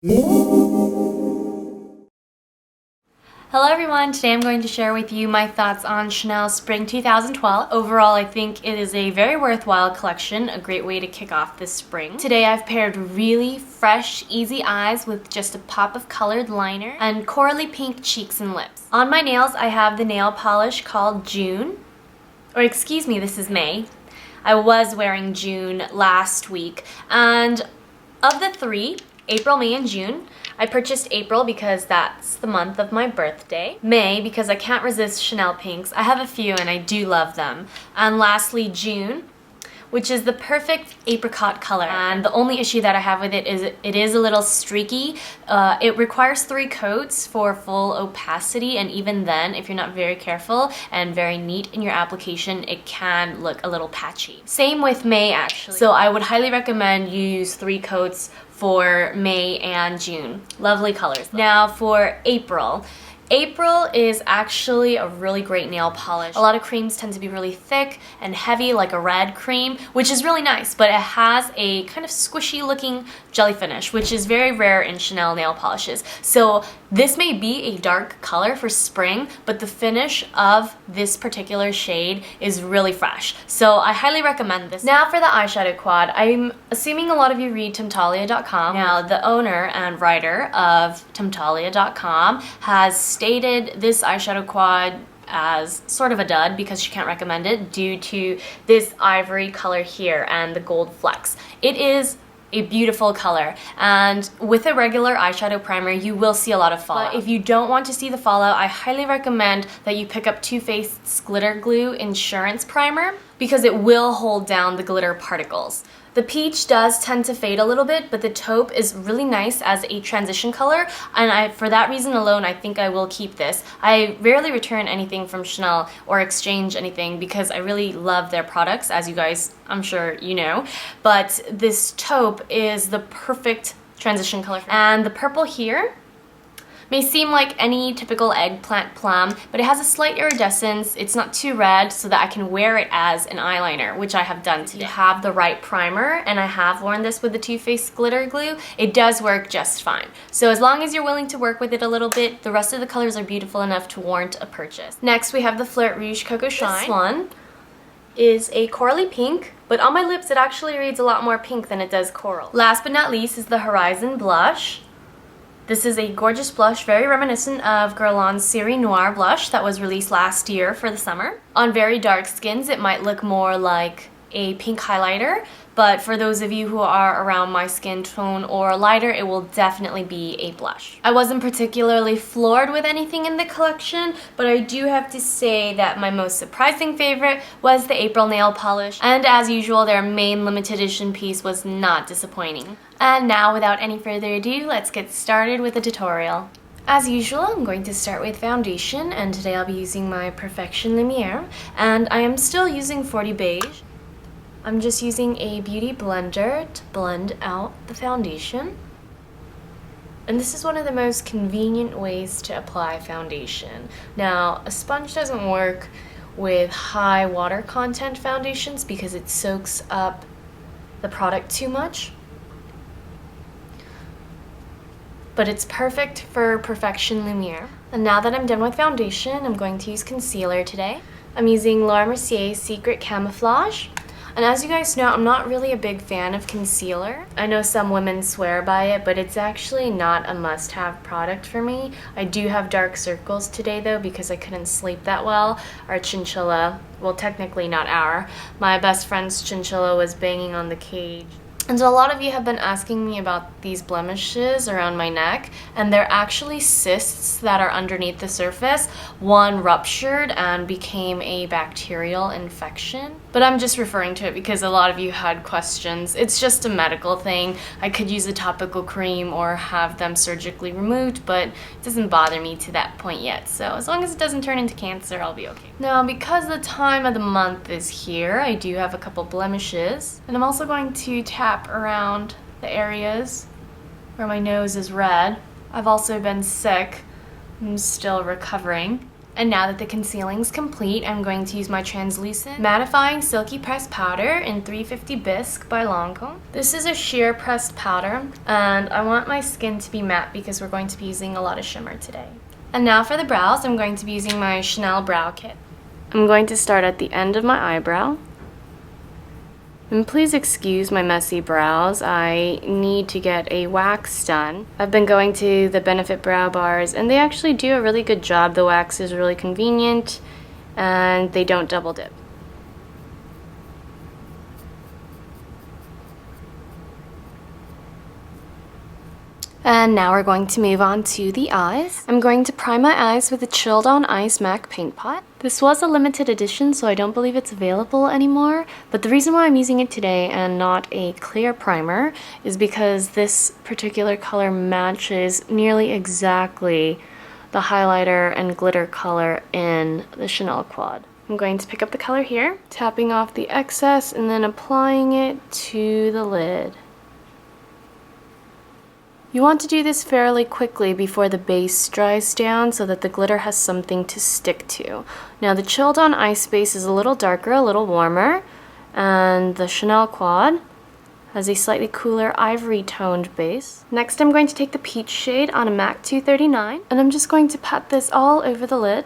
Hello everyone, today I'm going to share with you my thoughts on Chanel Spring 2012. Overall, I think it is a very worthwhile collection, a great way to kick off this spring. Today I've paired really fresh, easy eyes with just a pop of colored liner and corally pink cheeks and lips. On my nails, I have the nail polish called June, or excuse me, this is May. I was wearing June last week, and of the three, April, May, and June, I purchased April because that's the month of my birthday. May because I can't resist Chanel pinks. I have a few and I do love them. And lastly, June, which is the perfect apricot color. And the only issue that I have with it is a little streaky. It requires 3 coats for full opacity, and even then, if you're not very careful and very neat in your application, it can look a little patchy. Same with May, actually. So I would highly recommend you use 3 coats for May and June. Lovely colors. Now for April. April is actually a really great nail polish. A lot of creams tend to be really thick and heavy, like a red cream, which is really nice, but it has a kind of squishy looking jelly finish, which is very rare in Chanel nail polishes. So this may be a dark color for spring, but the finish of this particular shade is really fresh. So I highly recommend this. Now for the eyeshadow quad. I'm assuming a lot of you read Temptalia.com. Now the owner and writer of Temptalia.com has stated this eyeshadow quad as sort of a dud because she can't recommend it due to this ivory color here and the gold flecks. It is a beautiful color, and with a regular eyeshadow primer you will see a lot of fallout. But if you don't want to see the fallout, I highly recommend that you pick up Too Faced's Glitter Glue Insurance Primer because it will hold down the glitter particles. The peach does tend to fade a little bit, but the taupe is really nice as a transition color, and for that reason alone, I think I will keep this. I rarely return anything from Chanel or exchange anything because I really love their products, as you guys, I'm sure you know. But this taupe is the perfect transition color for me. And the purple here may seem like any typical eggplant plum, but it has a slight iridescence. It's not too red so that I can wear it as an eyeliner, which I have done today. You have the right primer, and I have worn this with the Too Faced Glitter Glue. It does work just fine. So as long as you're willing to work with it a little bit, the rest of the colors are beautiful enough to warrant a purchase. Next, we have the Flourish Coco Shine. This one is a corally pink, but on my lips it actually reads a lot more pink than it does coral. Last but not least is the Horizon Blush. This is a gorgeous blush, very reminiscent of Guerlain's Cerise Noir blush that was released last year for the summer. On very dark skins, it might look more like a pink highlighter, but for those of you who are around my skin tone or lighter, it will definitely be a blush. I wasn't particularly floored with anything in the collection, but I do have to say that my most surprising favorite was the April nail polish, and as usual, their main limited edition piece was not disappointing. And now, without any further ado, let's get started with the tutorial. As usual, I'm going to start with foundation, and today I'll be using my Perfection Lumiere, and I am still using 40 Beige. I'm just using a beauty blender to blend out the foundation. And this is one of the most convenient ways to apply foundation. Now, a sponge doesn't work with high water content foundations because it soaks up the product too much. But it's perfect for Perfection Lumiere. And now that I'm done with foundation, I'm going to use concealer today. I'm using Laura Mercier's Secret Camouflage. And as you guys know, I'm not really a big fan of concealer. I know some women swear by it, but it's actually not a must-have product for me. I do have dark circles today though because I couldn't sleep that well. Our chinchilla, well technically not my best friend's chinchilla was banging on the cage. And so a lot of you have been asking me about these blemishes around my neck, and they're actually cysts that are underneath the surface. One ruptured and became a bacterial infection, but I'm just referring to it because a lot of you had questions. It's just a medical thing. I could use a topical cream or have them surgically removed, but it doesn't bother me to that point yet. So as long as it doesn't turn into cancer, I'll be okay. Now, because the time of the month is here, I do have a couple blemishes, and I'm also going to tap around the areas where my nose is red. I've also been sick. I'm still recovering. And now that the concealing's complete, I'm going to use my translucent mattifying silky pressed powder in 350 Bisque by Lancome. This is a sheer pressed powder, and I want my skin to be matte because we're going to be using a lot of shimmer today. And now for the brows, I'm going to be using my Chanel Brow Kit. I'm going to start at the end of my eyebrow. And please excuse my messy brows. I need to get a wax done. I've been going to the Benefit Brow Bars, and they actually do a really good job. The wax is really convenient, and they don't double dip. And now we're going to move on to the eyes. I'm going to prime my eyes with a Chilled on Ice MAC Paint Pot. This was a limited edition, so I don't believe it's available anymore. But the reason why I'm using it today and not a clear primer is because this particular color matches nearly exactly the highlighter and glitter color in the Chanel Quad. I'm going to pick up the color here, tapping off the excess and then applying it to the lid. You want to do this fairly quickly before the base dries down so that the glitter has something to stick to. Now the Chilled on Ice base is a little darker, a little warmer, and the Chanel Quad has a slightly cooler ivory toned base. Next I'm going to take the peach shade on a MAC 239, and I'm just going to pat this all over the lid.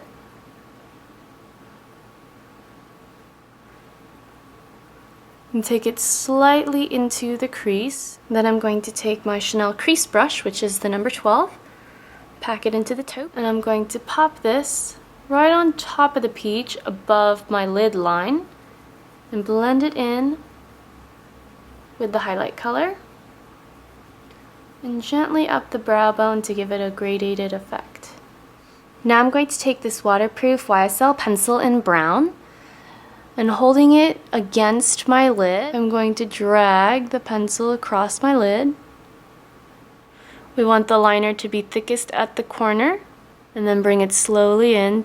And take it slightly into the crease. Then I'm going to take my Chanel crease brush, which is the number 12, pack it into the taupe, and I'm going to pop this right on top of the peach above my lid line and blend it in with the highlight color and gently up the brow bone to give it a gradated effect. Now I'm going to take this waterproof YSL pencil in brown, and holding it against my lid, I'm going to drag the pencil across my lid. We want the liner to be thickest at the corner, and then bring it slowly in.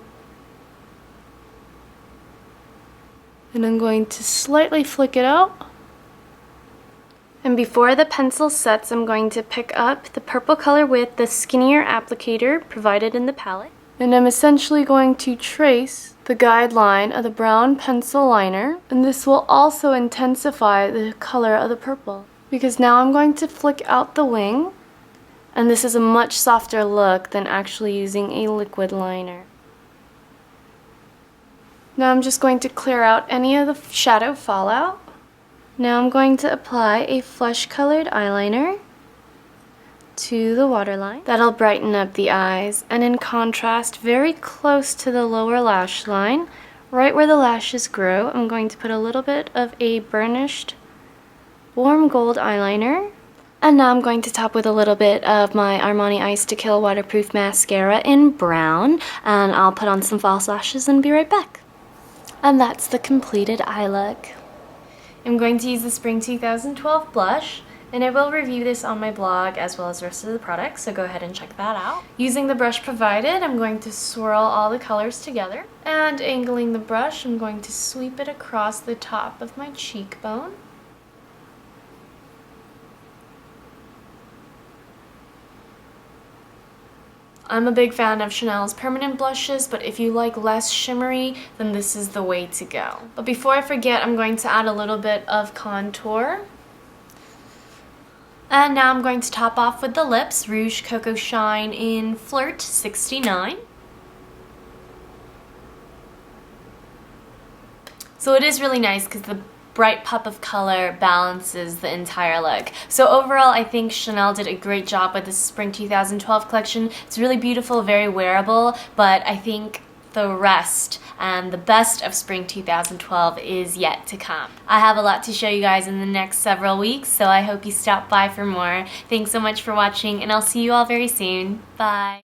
And I'm going to slightly flick it out. And before the pencil sets, I'm going to pick up the purple color with the skinnier applicator provided in the palette. And I'm essentially going to trace the guideline of the brown pencil liner, and this will also intensify the color of the purple. Because now I'm going to flick out the wing, and this is a much softer look than actually using a liquid liner. Now I'm just going to clear out any of the shadow fallout. Now I'm going to apply a flesh colored eyeliner to the waterline. That'll brighten up the eyes, and in contrast, very close to the lower lash line, right where the lashes grow, I'm going to put a little bit of a burnished warm gold eyeliner. And now I'm going to top with a little bit of my Armani Ice to Kill waterproof mascara in brown, and I'll put on some false lashes and be right back. And that's the completed eye look. I'm going to use the Spring 2012 blush, and I will review this on my blog as well as the rest of the products, so go ahead and check that out. Using the brush provided, I'm going to swirl all the colors together, and angling the brush, I'm going to sweep it across the top of my cheekbone. I'm a big fan of Chanel's permanent blushes, but if you like less shimmery, then this is the way to go. But before I forget, I'm going to add a little bit of contour. And now I'm going to top off with the lips, Rouge Coco Shine in Flirt 69. So it is really nice because the bright pop of color balances the entire look. So overall, I think Chanel did a great job with the Spring 2012 collection. It's really beautiful, very wearable, but I think the rest and the best of Spring 2012 is yet to come. I have a lot to show you guys in the next several weeks, so I hope you stop by for more. Thanks so much for watching, and I'll see you all very soon. Bye!